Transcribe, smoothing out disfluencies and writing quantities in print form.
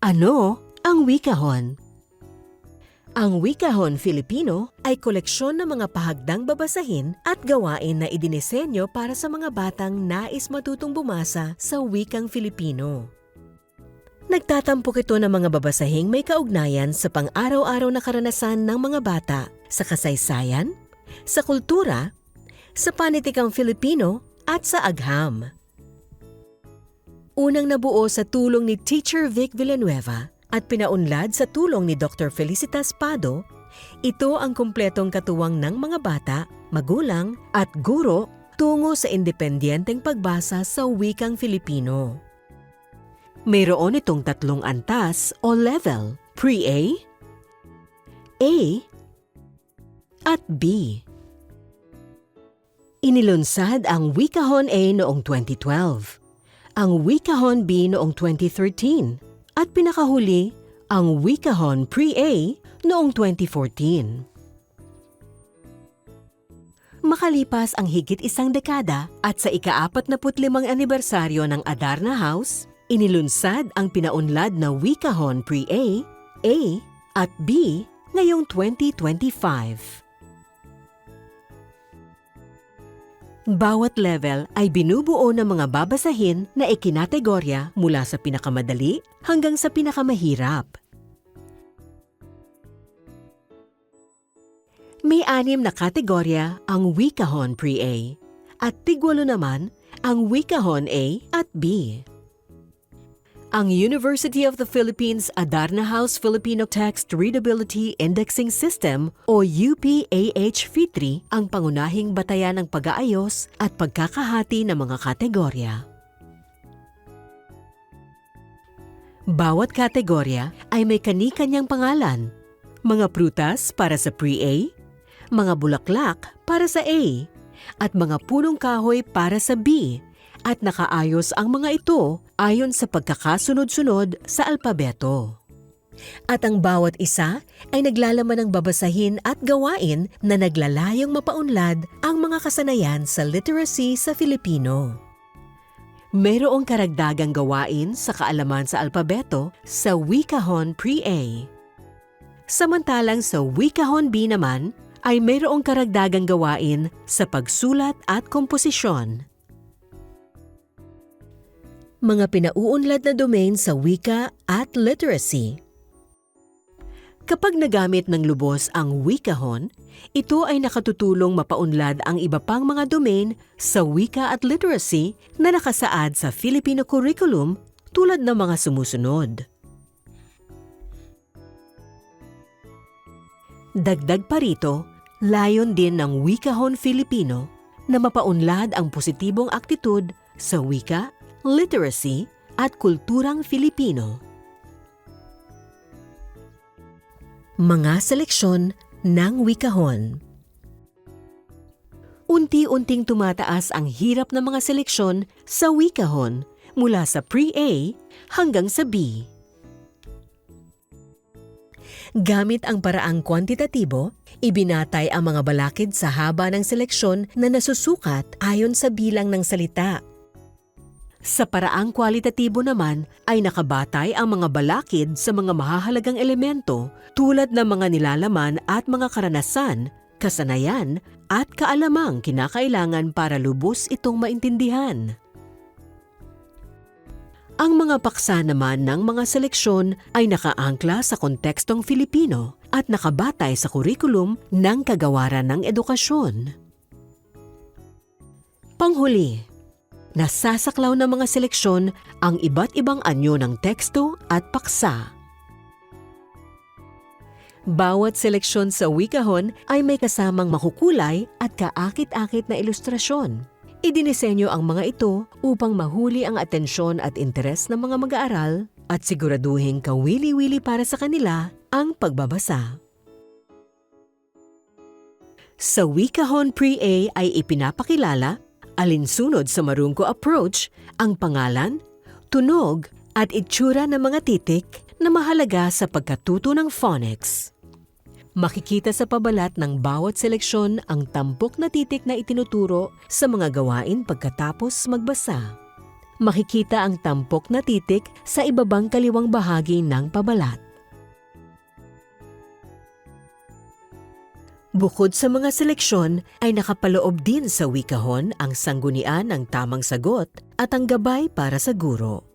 Ano ang wikahon? Ang wikahon Filipino ay koleksyon ng mga pahagdang babasahin at gawain na idinisenyo para sa mga batang nais matutong bumasa sa wikang Filipino. Nagtatampok ito ng mga babasahing may kaugnayan sa pang-araw-araw na karanasan ng mga bata sa kasaysayan, sa kultura, sa panitikang Filipino at sa agham. Unang nabuo sa tulong ni Teacher Vic Villanueva at pinaunlad sa tulong ni Dr. Felicitas Pado, ito ang kumpletong katuwang ng mga bata, magulang at guro tungo sa independenteng pagbasa sa wikang Filipino. Mayroon itong 3 antas o level, Pre-A, A, at B. Inilunsad ang Wikahon A noong 2012, ang Wikahon B noong 2013, at pinakahuli ang Wikahon Pre-A noong 2014. Makalipas ang higit 1 dekada at sa ika-45 anibersaryo ng Adarna House, inilunsad ang pinaunlad na Wikahon Pre-A, A, at B ngayong 2025. Bawat level ay binubuo ng mga babasahin na ikinategorya mula sa pinakamadali hanggang sa pinakamahirap. May 6 na kategorya ang Wikahon Pre-A at 18 naman ang Wikahon A at B. Ang University of the Philippines Adarna House Filipino Text Readability Indexing System o UPAH-FITRI ang pangunahing batayan ng pag-aayos at pagkakahati ng mga kategorya. Bawat kategorya ay may kani-kanyang pangalan. Mga prutas para sa Pre-A, mga bulaklak para sa A, at mga punong kahoy para sa B. At nakaayos ang mga ito ayon sa pagkakasunod-sunod sa alpabeto. At ang bawat isa ay naglalaman ng babasahin at gawain na naglalayong mapaunlad ang mga kasanayan sa literacy sa Filipino. Mayroong karagdagang gawain sa kaalaman sa alpabeto sa Wikahon Pre-A. Samantalang sa Wikahon B naman ay mayroong karagdagang gawain sa pagsulat at komposisyon. Mga pinauunlad na domain sa wika at literacy. Kapag nagamit ng lubos ang wikahon, ito ay nakatutulong mapaunlad ang iba pang mga domain sa wika at literacy na nakasaad sa Filipino curriculum tulad ng mga sumusunod. Dagdag pa rito, layon din ng Wikahon Filipino na mapaunlad ang positibong aktitud sa wika, literacy, at kulturang Filipino. Mga seleksyon ng wikahon. Unti-unting tumataas ang hirap ng mga seleksyon sa wikahon mula sa Pre-A hanggang sa B. Gamit ang paraang kwantitatibo, ibinatay ang mga balakid sa haba ng seleksyon na nasusukat ayon sa bilang ng salita. Sa paraang kwalitatibo naman ay nakabatay ang mga balakid sa mga mahahalagang elemento tulad ng mga nilalaman at mga karanasan, kasanayan at kaalamang kinakailangan para lubos itong maintindihan. Ang mga paksa naman ng mga seleksyon ay nakaangkla sa kontekstong Filipino at nakabatay sa kurikulum ng kagawaran ng edukasyon. Panghuli, nasasaklaw ng mga seleksyon ang iba't ibang anyo ng teksto at paksa. Bawat seleksyon sa wikahon ay may kasamang makukulay at kaakit-akit na ilustrasyon. Idinisenyo ang mga ito upang mahuli ang atensyon at interes ng mga mag-aaral at siguraduhin kawili-wili para sa kanila ang pagbabasa. Sa Wikahon Pre-A ay ipinapakilala, alinsunod sa marungko approach, ang pangalan, tunog at itsura ng mga titik na mahalaga sa pagkatuto ng phonics. Makikita sa pabalat ng bawat seleksyon ang tampok na titik na itinuturo sa mga gawain pagkatapos magbasa. makikita ang tampok na titik sa ibabang kaliwang bahagi ng pabalat. Bukod sa mga seleksyon, ay nakapaloob din sa wikahon ang sanggunian ng tamang sagot at ang gabay para sa guro.